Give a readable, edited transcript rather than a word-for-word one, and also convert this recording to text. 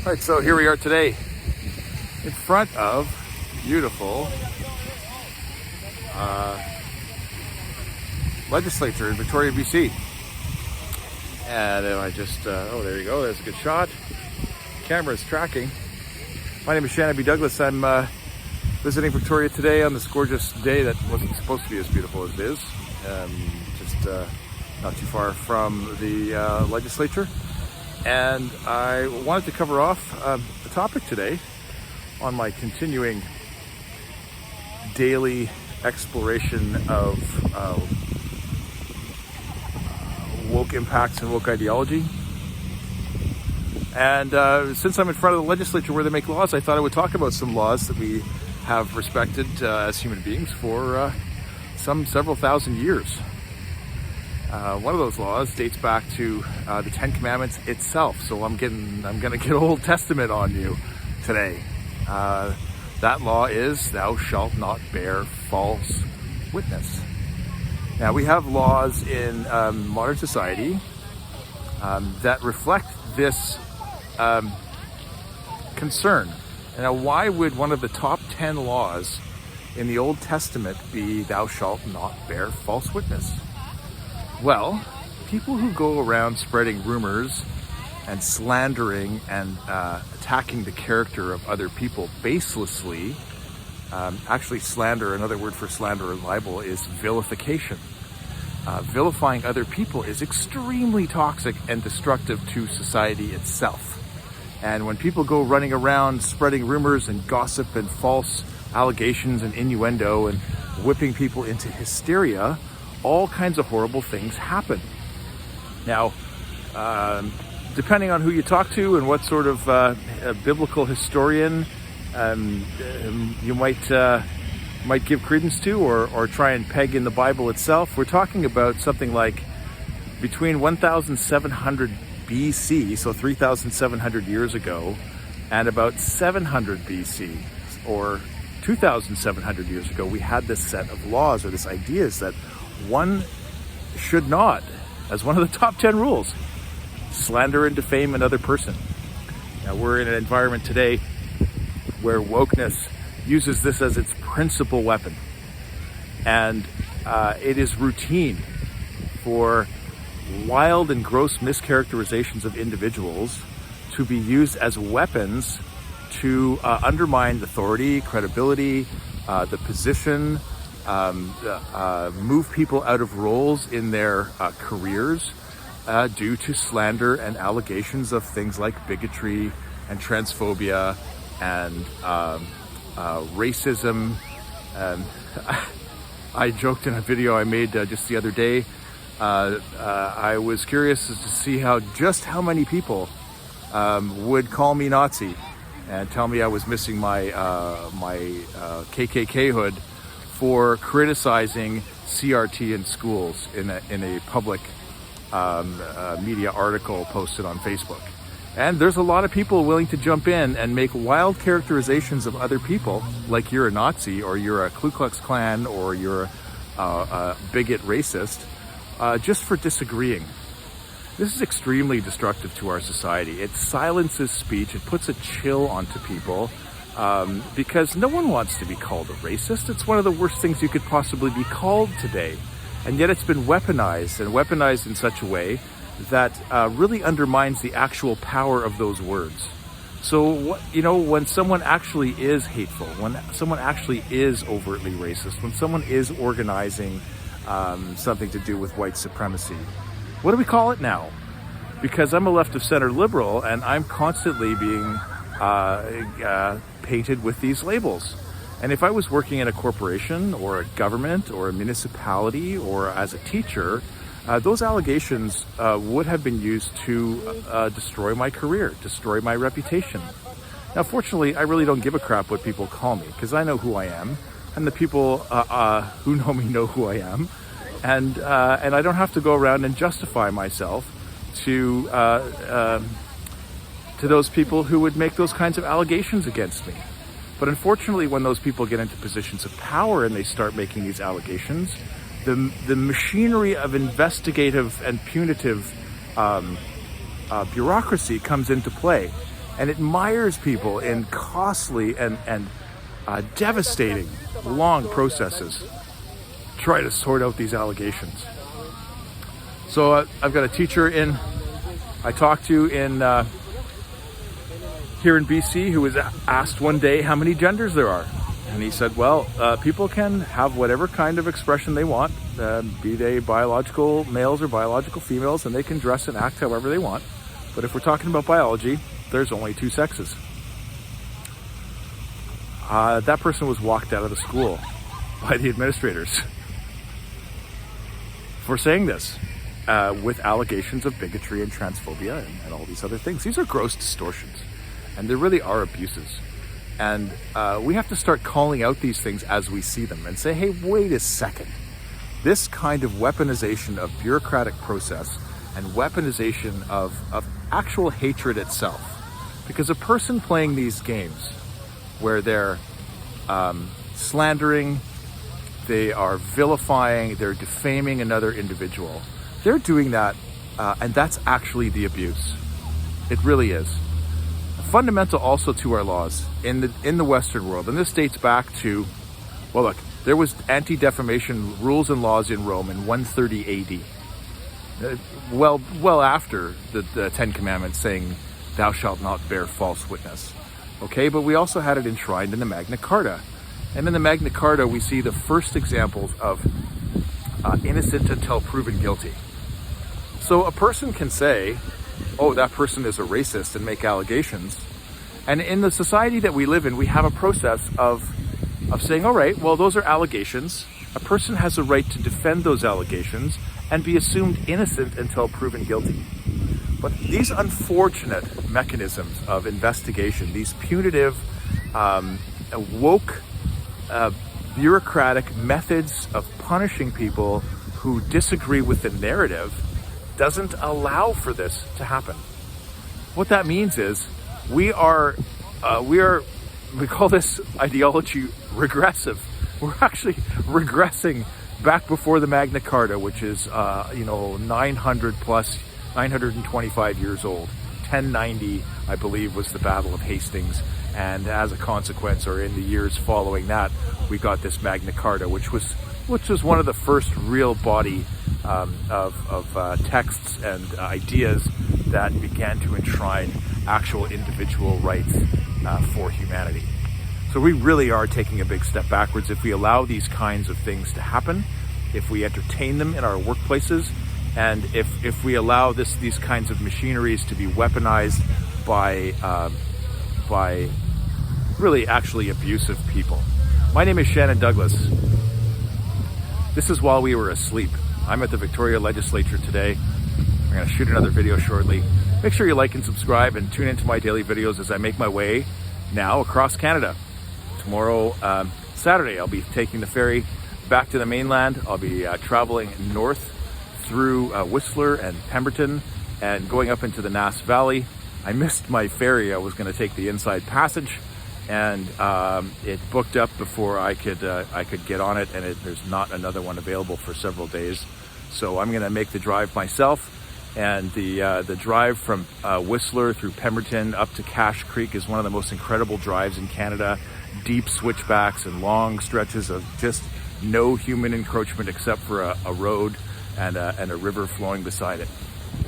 All right, so here we are today in front of beautiful legislature in Victoria, BC. And I just, oh, there you go. There's a good shot. Camera's tracking. My name is Shannon B. Douglas. I'm visiting Victoria today on this gorgeous day that wasn't supposed to be as beautiful as it is. Just not too far from the legislature. And I wanted to cover off the topic today on my continuing daily exploration of woke impacts and woke ideology. And since I'm in front of the legislature where they make laws, I thought I would talk about some laws that we have respected as human beings for several thousand years. One of those laws dates back to the Ten Commandments itself. So I'm gonna get Old Testament on you today. That law is, thou shalt not bear false witness. Now we have laws in modern society that reflect this concern. Now, why would one of the top 10 laws in the Old Testament be thou shalt not bear false witness? Well, people who go around spreading rumors and slandering and attacking the character of other people baselessly, actually slander, another word for slander or libel is vilification. Vilifying other people is extremely toxic and destructive to society itself. And when people go running around spreading rumors and gossip and false allegations and innuendo and whipping people into hysteria, all kinds of horrible things happen. Now, depending on who you talk to and what sort of biblical historian you might give credence to or try and peg in the Bible itself, we're talking about something like between 1700 BC, so 3,700 years ago, and about 700 BC, or 2,700 years ago, we had this set of laws or this idea is that one should not, as one of the top 10 rules, slander and defame another person. Now we're in an environment today where wokeness uses this as its principal weapon. And it is routine for wild and gross mischaracterizations of individuals to be used as weapons to undermine authority, credibility, the position, move people out of roles in their careers due to slander and allegations of things like bigotry and transphobia and racism. I joked in a video I made just the other day. I was curious as to see how many people would call me Nazi and tell me I was missing my KKK hood for criticizing CRT in schools in a public media article posted on Facebook. And there's a lot of people willing to jump in and make wild characterizations of other people, like you're a Nazi or you're a Ku Klux Klan or you're a bigot racist, just for disagreeing. This is extremely destructive to our society. It silences speech. It puts a chill onto people because no one wants to be called a racist. It's one of the worst things you could possibly be called today. And yet it's been weaponized in such a way that really undermines the actual power of those words. So, when someone actually is hateful, when someone actually is overtly racist, when someone is organizing something to do with white supremacy, what do we call it now? Because I'm a left of center liberal and I'm constantly being painted with these labels. And if I was working in a corporation or a government or a municipality or as a teacher, those allegations would have been used to destroy my career, destroy my reputation. Now, fortunately, I really don't give a crap what people call me because I know who I am, and the people who know me know who I am, and I don't have to go around and justify myself to those people who would make those kinds of allegations against me. But unfortunately, when those people get into positions of power and they start making these allegations, the machinery of investigative and punitive bureaucracy comes into play. And it mires people in costly and devastating long processes to try to sort out these allegations. So I've got a teacher I talked to here in BC who was asked one day how many genders there are. And he said, well, people can have whatever kind of expression they want, be they biological males or biological females, and they can dress and act however they want. But if we're talking about biology, there's only two sexes. That person was walked out of the school by the administrators for saying this, with allegations of bigotry and transphobia and all these other things. These are gross distortions, and there really are abuses. And we have to start calling out these things as we see them and say, hey, wait a second. This kind of weaponization of bureaucratic process and weaponization of actual hatred itself. Because a person playing these games where they're slandering, they are vilifying, they're defaming another individual, they're doing that, and that's actually the abuse. It really is. Fundamental also to our laws in the Western world, and this dates back to, well, look, there was anti-defamation rules and laws in Rome in 130 AD, well after the Ten Commandments saying, "Thou shalt not bear false witness." Okay, but we also had it enshrined in the Magna Carta, and in the Magna Carta we see the first examples of innocent until proven guilty. So a person can say, oh, that person is a racist, and make allegations. And in the society that we live in, we have a process of saying, all right, well, those are allegations. A person has a right to defend those allegations and be assumed innocent until proven guilty. But these unfortunate mechanisms of investigation, these punitive, woke, bureaucratic methods of punishing people who disagree with the narrative doesn't allow for this to happen. What that means is we call this ideology regressive. We're actually regressing back before the Magna Carta, which is 925 years old. 1090, I believe, was the Battle of Hastings, and as a consequence, or in the years following that, we got this Magna Carta, which was one of the first real body of texts and ideas that began to enshrine actual individual rights for humanity. So we really are taking a big step backwards if we allow these kinds of things to happen, if we entertain them in our workplaces, and if we allow these kinds of machineries to be weaponized by really actually abusive people. My name is Shannon Douglas. This is while we were asleep. I'm at the Victoria Legislature today. We're going to shoot another video shortly. Make sure you like and subscribe and tune into my daily videos as I make my way now across Canada. Tomorrow, Saturday, I'll be taking the ferry back to the mainland. I'll be traveling north through Whistler and Pemberton and going up into the Nass Valley. I missed my ferry. I was going to take the inside passage, and it booked up before I could get on it, and there's not another one available for several days. So I'm going to make the drive myself, and the drive from Whistler through Pemberton up to Cache Creek is one of the most incredible drives in Canada. Deep switchbacks and long stretches of just no human encroachment except for a road and a river flowing beside it.